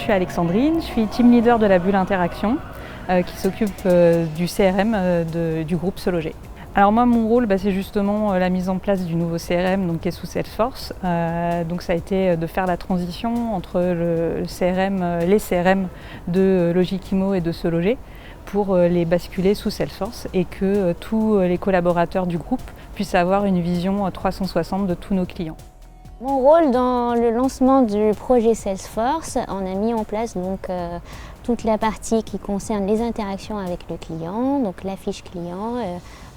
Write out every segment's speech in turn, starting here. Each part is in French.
suis Alexandrine, je suis team leader de la bulle interaction qui s'occupe du CRM du groupe Se Loger. Alors moi, mon rôle, c'est justement la mise en place du nouveau CRM qui est sous Salesforce. Donc ça a été de faire la transition entre les CRM de Logikimo et de Se Loger pour les basculer sous Salesforce et que tous les collaborateurs du groupe puissent avoir une vision 360 de tous nos clients. Mon rôle dans le lancement du projet Salesforce, on a mis en place toute la partie qui concerne les interactions avec le client, donc la fiche client,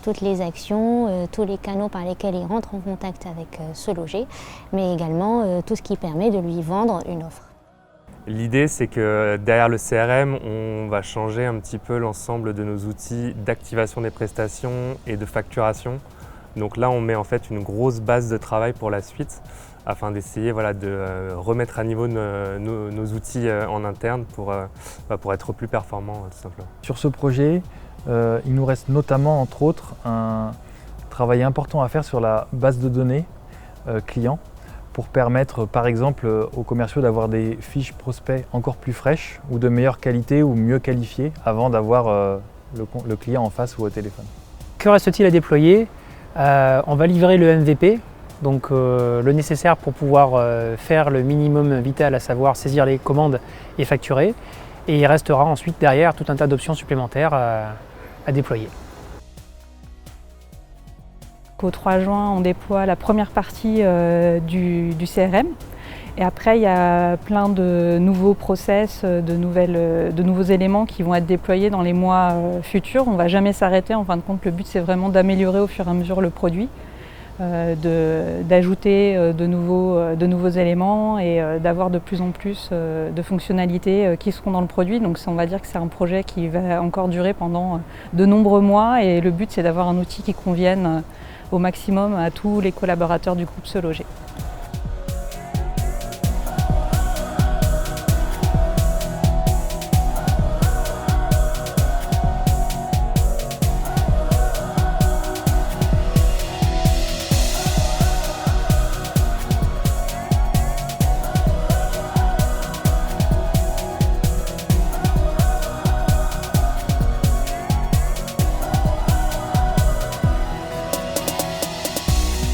toutes les actions, tous les canaux par lesquels il rentre en contact avec Se Loger, mais également tout ce qui permet de lui vendre une offre. L'idée, c'est que derrière le CRM, on va changer un petit peu l'ensemble de nos outils d'activation des prestations et de facturation. Donc là, on met en fait une grosse base de travail pour la suite afin d'essayer de remettre à niveau nos outils en interne pour être plus performants tout simplement. Sur ce projet, il nous reste notamment, entre autres, un travail important à faire sur la base de données clients pour permettre par exemple aux commerciaux d'avoir des fiches prospects encore plus fraîches ou de meilleure qualité ou mieux qualifiées avant d'avoir le client en face ou au téléphone. Que reste-t-il à déployer ? On va livrer le MVP, donc le nécessaire pour pouvoir faire le minimum vital, à savoir saisir les commandes et facturer. Et il restera ensuite derrière tout un tas d'options supplémentaires à déployer. Au 3 juin, on déploie la première partie du CRM. Et après, il y a plein de nouveaux process, de nouveaux éléments qui vont être déployés dans les mois futurs. On ne va jamais s'arrêter. En fin de compte, le but, c'est vraiment d'améliorer au fur et à mesure le produit, d'ajouter de nouveaux éléments et d'avoir de plus en plus de fonctionnalités qui seront dans le produit. Donc on va dire que c'est un projet qui va encore durer pendant de nombreux mois. Et le but, c'est d'avoir un outil qui convienne au maximum à tous les collaborateurs du groupe Se Loger.